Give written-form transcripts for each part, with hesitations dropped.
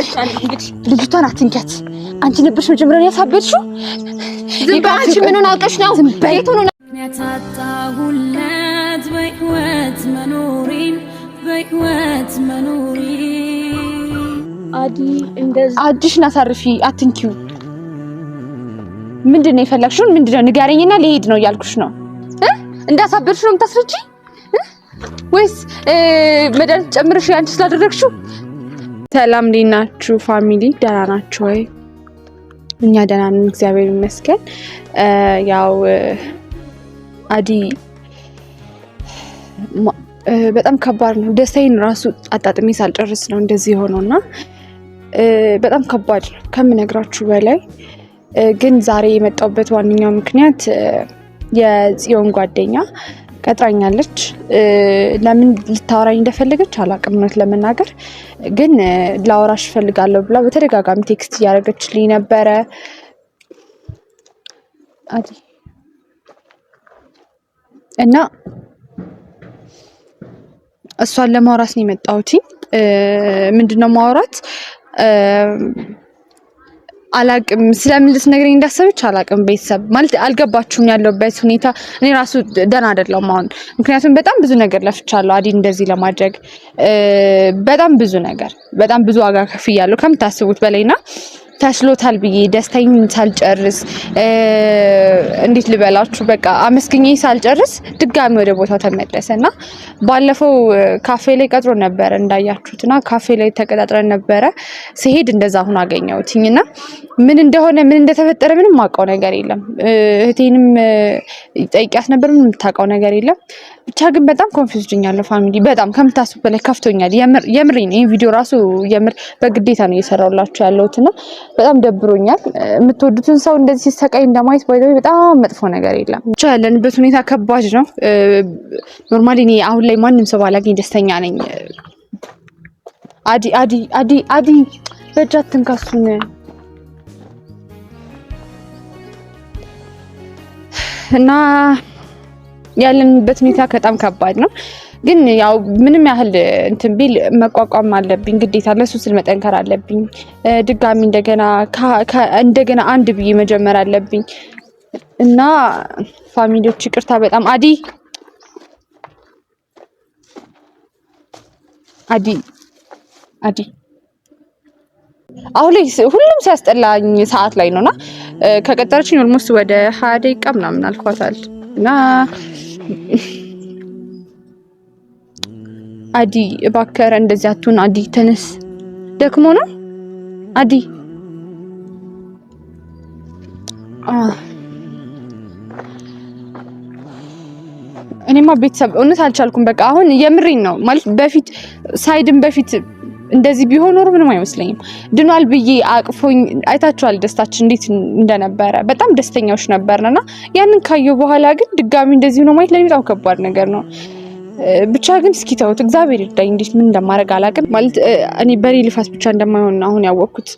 እንግዲህ ልጅቷን አትንኪያት። አንቺ ነበርሽ መጀመሪያ ያሳበድሽው። ዝም በይ አንቺ ምን ሆናውቀሽ ነው? ዝም በይ ያታጣሁለት በህይወት መኖሪ አዲ እንደዚህ አዲሽን አሳርፊ፣ አትንኪው። ምንድነው የፈለግሽው? ምንድነው ንገረኝና ልሄድ ነው እያልኩሽ ነው። እንዳሳበድሽ ነው የምታስረጂ ወይስ መድኃኒት ጨምረሽ አንቺ ስላደረግሽው? ሰላም ሊናችሁ ፋሚሊ፣ ደህና ናችሁ ወይ? እኛ ደህና ነን እግዚአብሔር ይመስገን። ያው አዲ በጣም ከባድ ነው። ደስታዬን ራሱ አጣጥሜ ሳልጨርስ ነው እንደዚህ ሆኖና በጣም ከባድ ነው ከምነግራችሁ በላይ። ግን ዛሬ የመጣሁበት ዋነኛው ምክንያት የጽዮን ጓደኛ ቀጥራኛለች። ለምን ልታወራኝ እንደፈለገች አላውቅም እውነት ለመናገር፣ ግን ላወራሽ እፈልጋለሁ ብላ በተደጋጋሚ ቴክስት እያደረገችልኝ ነበረ። አዲ እና እሷን ለማውራት ነው የመጣሁት። ምንድነው ማውራት አላቅም። ስለምን ልትነግረኝ እንዳሰበች አላቅም። ቤተሰብ ማለት አልገባችሁም ያለበት ሁኔታ። እኔ ራሱ ደህና አይደለሁም አሁን፣ ምክንያቱም በጣም ብዙ ነገር ለፍቻለሁ አዲ እንደዚህ ለማድረግ በጣም ብዙ ዋጋ ከፍያለሁ ከምታስቡት በላይና ተስሎታል ብዬ ደስታዬን ሳልጨርስ እንዴት ልበላችሁ፣ በቃ አመስግኜ ሳልጨርስ ድጋሚ ወደ ቦታው ተመለሰና ባለፈው ካፌ ላይ ቀጥሮ ነበር እንዳያችሁትና ካፌ ላይ ተቀጣጥረን ነበረ። ሲሄድ እንደዛ ሆኖ አገኘሁትኝና ምን እንደተፈጠረ ምንም ማውቀው ነገር የለም። እህቴንም ጠይቂያት ነበር፣ ምንም የምታውቀው ነገር የለም። ብቻ ግን በጣም ኮንፊውዝድ ሆኛለሁ ፋሚሊ፣ በጣም ከምታስቡ በላይ ከፍቶኛል። የምሬን ይሄን ቪዲዮ ራሱ የምር በግዴታ ነው እየሰራሁላችሁ ያለሁትና በጣም ደብሮኛል። የምትወዱትን ሰው እንደዚህ ሲሰቃይ እንደማየት በጣም መጥፎ ነገር የለም። ብቻ ያለንበት ሁኔታ ከባድ ነው። ኖርማሊ እኔ አሁን ላይ ማንም ሰው ባላገኝ ደስተኛ ነኝ። አዲ በእጃት ትንካሱን እና ያለንበት ሁኔታ በጣም ከባድ ነው። ግን ያው ምንም ያህል እንትን ቢል መቋቋም አለብኝ ግዴታ። ለሱ ስል መጠንከር አለብኝ። ድጋሚ እንደገና አንድ ብዬ መጀመር አለብኝ እና ፋሚሊዎች ይቅርታ በጣም አዲ አሁን ላይ ሁሉም ሲያስጠላኝ ሰዓት ላይ ነውና ከቀጠረችኝ ኦልሞስት ወደ 20 ደቂቃ ምናምን አልኳታል እና አዲ እባክህ እንደዚህ አትሁን አዲ ተነስ፣ ደክሞ ነው አዲ። እኔማ ቤተሰብ እውነት አልቻልኩም። በቃ አሁን የምሬን ነው ማለት በፊት እንደዚህ ቢሆን ኖሮ ምንም አይመስለኝም። ድኗል ብዬ አቅፎኝ አይታችኋል ደስታችን እንዴት እንደነበረ። በጣም ደስተኛዎች ነበርና ያንን ካየው በኋላ ግን ድጋሚ እንደዚህ ነው ማለት ለኔ በጣም ከባድ ነገር ነው። ብቻ ግን እስኪ ተውት፣ እግዚአብሔር ይርዳኝ። እንዴት ምን እንደማደርግ አላውቅም። ማለት እኔ በኔ ልፋት ብቻ እንደማይሆን አሁን ያወቅኩት፣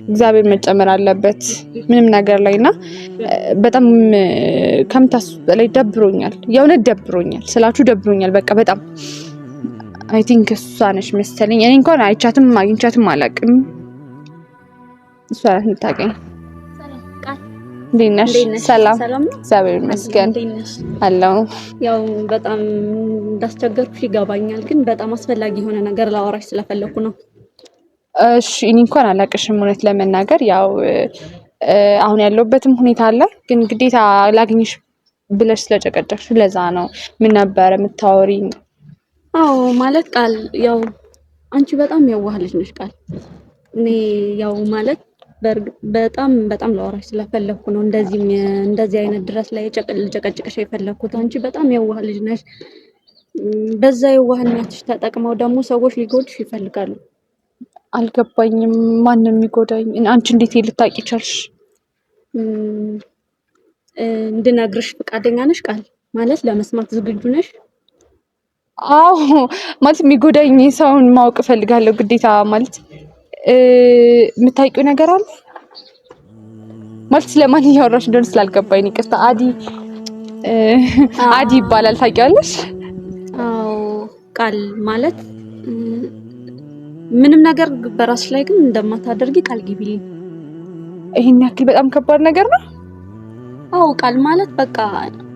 እግዚአብሔር መጨመር አለበት ምንም ነገር ላይና በጣም ከምታስቡት በላይ ደብሮኛል። የእውነት ደብሮኛል ስላችሁ ደብሮኛል። በቃ በጣም አይ ቲንክ እሷ ነች መሰለኝ። እኔ እንኳን አይቻትም አግኝቻትም አላውቅም። እሷ ናት የምታውቀኝ። እንዴት ነሽ? ሰላም እግዚአብሔር ይመስገን አለው። ያው በጣም እንዳስቸገርኩሽ ይገባኛል፣ ግን በጣም አስፈላጊ የሆነ ነገር ላወራሽ ስለፈለኩ ነው። እሺ እኔ እንኳን አላውቅሽም እውነት ለመናገር ያው አሁን ያለሁበትም ሁኔታ አለ፣ ግን ግዴታ ላግኝሽ ብለሽ ስለጨቀጨቅሽ ለዛ ነው። ምን ነበር የምታወሪኝ? አዎ ማለት ቃል ያው አንቺ በጣም የዋህ ልጅ ነሽ ቃል። እኔ ያው ማለት በጣም ላወራሽ ስለፈለኩ ነው እንደዚህ አይነት ድረስ ላይ ጨቀጭቅሽ የፈለኩት። አንቺ በጣም የዋህ ልጅ ነሽ። በዛ የዋህነትሽ ተጠቅመው ደግሞ ሰዎች ሊጎድሽ ይፈልጋሉ። አልገባኝም። ማንም የሚጎዳኝ? አንቺ እንዴት ልታውቂ ቻልሽ? እንድነግርሽ ፈቃደኛ ነሽ ቃል? ማለት ለመስማት ዝግጁ ነሽ? አዎ ማለት የሚጎዳኝ ሰውን ማወቅ እፈልጋለሁ ግዴታ። ማለት የምታውቂው ነገር አለ ማለት ስለማን እያወራሽ እንደሆነ ስላልገባኝ ይቅርታ። አዲ ይባላል ታውቂዋለሽ? አዎ ቃል ማለት ምንም ነገር በራስሽ ላይ ግን እንደማታደርጊ ቃል ግቢልኝ። ይሄን ያክል በጣም ከባድ ነገር ነው? አዎ ቃል ማለት በቃ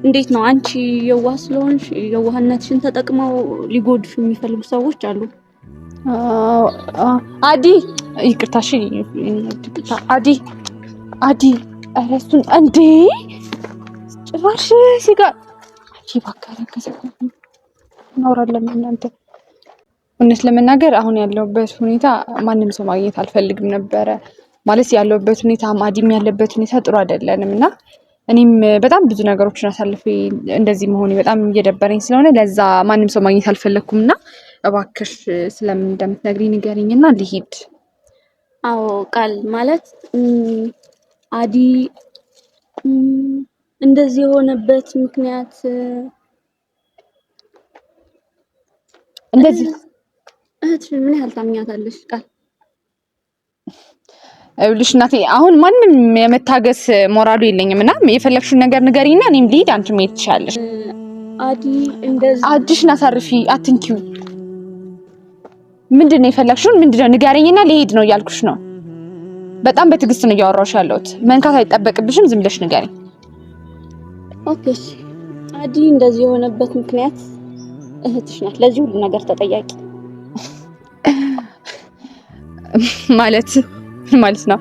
እንዴት ነው አንቺ የዋህ ስለሆንሽ የዋህነትሽን ተጠቅመው ሊጎዱሽ የሚፈልጉ ሰዎች አሉ። አዲ ይቅርታሽ አዲ አረሱን እንዴ ጭራሽ ሲጋ ባካረ ከሰከኝ እናወራለን እናንተ። እውነት ለመናገር አሁን ያለውበት ሁኔታ ማንም ሰው ማግኘት አልፈልግም ነበረ ማለት ያለውበት ሁኔታ አዲም ያለበት ሁኔታ ጥሩ አይደለንም እና እኔም በጣም ብዙ ነገሮችን አሳልፌ እንደዚህ መሆኔ በጣም እየደበረኝ ስለሆነ ለዛ ማንም ሰው ማግኘት አልፈለኩምና እባክሽ ስለምን እንደምትነግሪኝ ንገሪኝና ልሂድ። አዎ ቃል ማለት አዲ እንደዚህ የሆነበት ምክንያት እንደዚህ እህትሽ ምን ያህል ታምኛታለሽ? ቃል እብልሽ እናቴ አሁን ማንም የመታገስ ሞራሉ የለኝምና የፈለግሽውን ነገር ንገሪኝና እኔም ልሂድ አንቺ መሄድ ትችያለሽ። አዲ እንደዚህ አዲሽን አሳርፊ አትንኪው። ምንድነው የፈለግሽውን ምንድነው ንገሪኝና ልሂድ ነው እያልኩሽ ነው። በጣም በትዕግስት ነው እያወራሁሽ ያለሁት። መንካት አይጠበቅብሽም ዝም ብለሽ ንገሪኝ። ኦኬ አዲ እንደዚህ የሆነበት ምክንያት እህትሽ ናት ለዚህ ሁሉ ነገር ተጠያቂ። ማለት ነው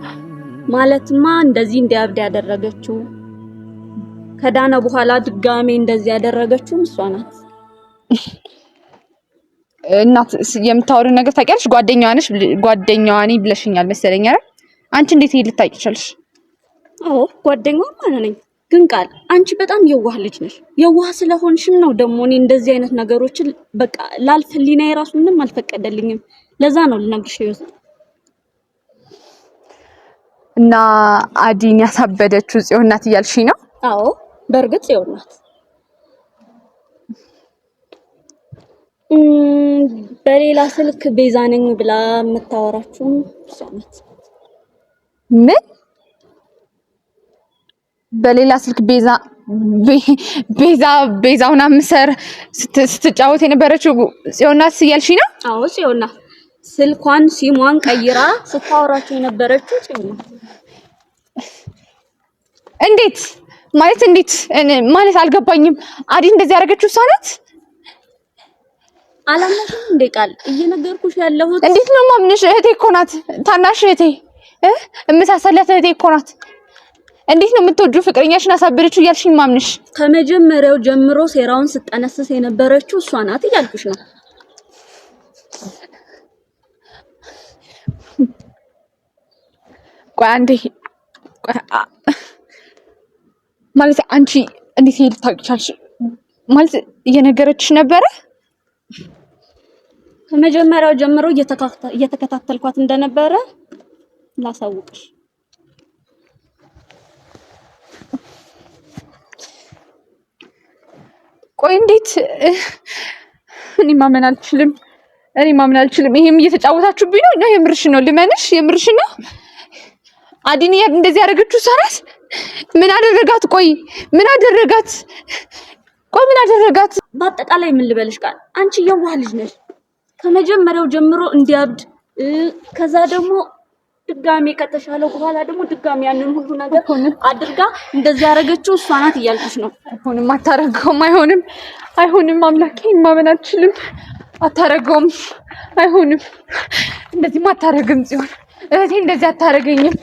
ማለትማ እንደዚህ እንዲያብድ ያደረገችው ከዳነ በኋላ ድጋሜ እንደዚህ ያደረገችው እሷ ናት። እናት የምታወሪው ነገር ታውቂያለሽ? ጓደኛዋ ነኝ ብለሽኛል መሰለኝ አይደል? አንቺ እንዴት ልታውቂ ቻልሽ? አዎ ጓደኛዋ ማለት ነኝ። ግን ቃል አንቺ በጣም የዋህ ልጅ ነሽ። የዋህ ስለሆንሽም ነው ደግሞ እኔ እንደዚህ አይነት ነገሮችን በቃ ላልፈልና የራሱ ምንም አልፈቀደልኝም። ለዛ ነው ልነግርሽ ይወስ እና አዲን ያሳበደችው ጽዮን ናት እያልሽኝ ነው? አዎ በእርግጥ ጽዮን ናት። በሌላ ስልክ ቤዛ ነኝ ብላ የምታወራችሁ እሷ ናት። ምን? በሌላ ስልክ ቤዛውና ምሰር ስትጫወት የነበረችው ጽዮን ናት እያልሽኝ ነው? አዎ ጽዮን ናት። ስልኳን ሲሟን ቀይራ ስታወራችሁ የነበረችው ጽዮን ናት። እንዴት ማለት አልገባኝም። አዲ እንደዚህ ያደረገችው እሷ ናት? አላምነሽም እንዴ ቃል? እየነገርኩሽ ያለሁት እንዴት ነው ማምንሽ? እህቴ እኮ ናት። ታናሽ እህቴ እምሳሰላት እህቴ እኮ ናት። እንዴት ነው የምትወጂው ፍቅረኛሽን አሳበደችው እያልሽኝ ማምንሽ? ከመጀመሪያው ጀምሮ ሴራውን ስጠነስስ የነበረችው እሷ ናት እያልኩሽ ነው። ቆይ አንዴ ማለት አንቺ እንዴት ልታውቂ ቻልሽ? ማለት እየነገረችሽ ነበረ? ከመጀመሪያው ጀምሮ እየተከታተልኳት እንደነበረ ላሳውቅሽ። ቆይ እንዴት? እኔ ማመን አልችልም። ይሄም እየተጫወታችሁብኝ ነው። የምርሽ ነው? ልመንሽ? የምርሽ ነው? አዲን እንደዚህ ያደረገችው ሰራስ ምን አደረጋት? ቆይ ምን አደረጋት? በአጠቃላይ ምን ልበልሽ ቃል አንቺ የዋህ ልጅ ነሽ። ከመጀመሪያው ጀምሮ እንዲያብድ ከዛ ደግሞ ድጋሜ ከተሻለው በኋላ ደግሞ ድጋሜ ያንን ሁሉ ነገር አድርጋ እንደዚህ ያደረገችው እሷ ናት እያልኩሽ ነው። አይሆንም፣ አታረገውም። አይሆንም። አምላኬ ማመን አልችልም። አታረገውም። አይሆንም። እንደዚህማ አታረግም ጽዮን። እህቴ እንደዚህ አታረገኝም።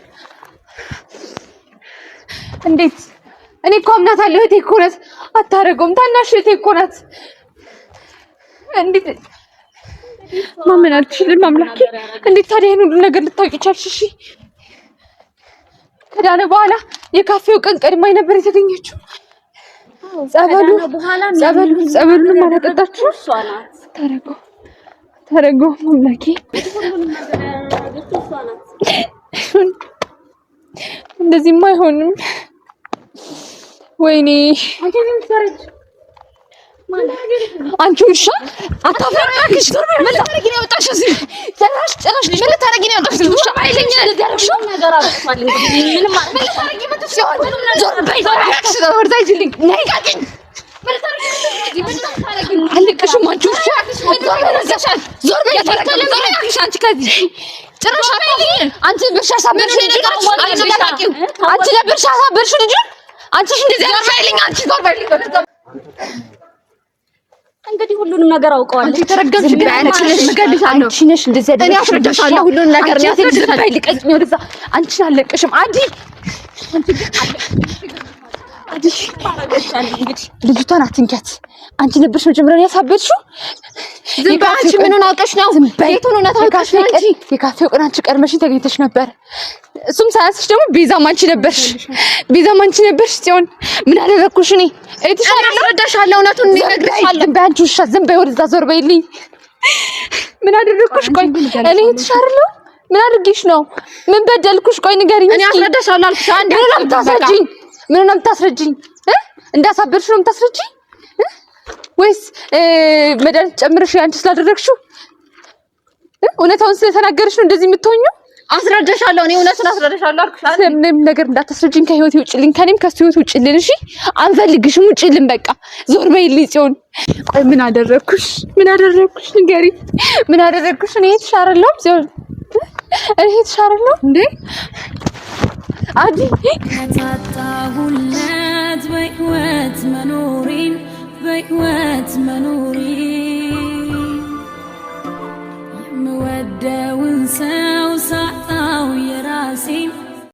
እንዴት? እኔ እኮ አምናታለሁ። እህቴ እኮ ናት። አታረገውም። ታናሽ እህቴ እኮ ናት። እንዴት? ማመን አልችልም። አምላኬ እንዴት ታዲያ ይሄን ሁሉ ነገር ልታውቂ ቻልሽ? እሺ ከዳነ በኋላ የካፌው ቀን ቀድማኝ ነበር የተገኘችው። ጸበሉን ማለቀጣችሁ እሷ ናት። ታረገው አምላኬ እንደዚህማ አይሆንም። ወይኔ አንቺ ውሻ አታፈራክሽ። ምን ታረጊ ነው ያወጣሽ? እዚህ ጭራሽ ምን ታረጊ ነው ያወጣሽ? ውሻ አይለኛ ለደረሽ ነገር አጥቷል። እንግዲህ ምንም ማለት ምን ታረጊ? ምን ትሰው ዞር በይ ዞር አክሽ ወርታይልኝ ነይቃቂኝ አልቅሽም አንቺ ውሻ ዞር በይ አንቺ ከዚህ ጭራሽ አንቺ ብርሻ ሳበርሽ አንቺ ለብርሻ ሳበርሽ ልጅ አንቺ እንደዚህ ዞር በይልኝ አንቺ ዞር በይልኝ እንግዲህ ሁሉንም ነገር አውቀዋለሁ። አንቺ ተረገምሽ አንቺ ነሽ ምገልሻለሁ አንቺ ነሽ እንደዚህ እኔ አስረዳሻለሁ ሁሉንም ነገር እኔ አስረዳሻለሁ ልቀቂኝ ወደዛ አንቺ አለቅሽም አዲ አዲ ልጅቷን አትንኪያት አንቺ ነበርሽ መጀመሪያ ያሳበድሽው ዝም በይ አንቺ ምኑን አውቀሽ ነው ቤቱን ነው ታውቃሽ ነው አንቺ የካፌው ቀን አንቺ ቀድመሽኝ ተገኝተሽ ነበር እሱም ሳያስሽ ደግሞ ቤዛም አንቺ ነበርሽ ሲሆን ምን አደረኩሽ እኔ አስረዳሻለሁ እውነቱን እነግርሻለሁ ዝም በይ አንቺ ውሻ ዝም በይ ወደዛ ዞር በይልኝ ምን አደረኩሽ ቆይ እኔ ትሻርለው ምን አድርጊሽ ነው ምን በደልኩሽ ቆይ ንገሪኝ እኔ አስረዳሻለሁ አልኩሽ አንዴ ምን ነው የምታስረጂኝ እንዳሳበድሽ ነው የምታስረጂኝ ወይስ መድኃኒት ጨምረሽ አንቺ ስላደረግሽው እውነታውን ስለተናገርሽ ነው እንደዚህ የምትሆኚው አስረዳሻለሁ እኔ እውነቱን አስረዳሻለሁ አልኩሽ ምንም ነገር እንዳታስረጂኝ ከህይወቴ ውጭልኝ ከኔም ከሱ ህይወት ውጭልኝ እሺ አንፈልግሽም ውጭልኝ በቃ ዞር በይልኝ ጽዮን ቆይ ምን አደረግኩሽ ንገሪ ምን አደረግኩሽ እኔ ተሻረለው ጽዮን እኔ ተሻረለው እንዴ አዲ ታጣሁለት በህይወት መኖሬን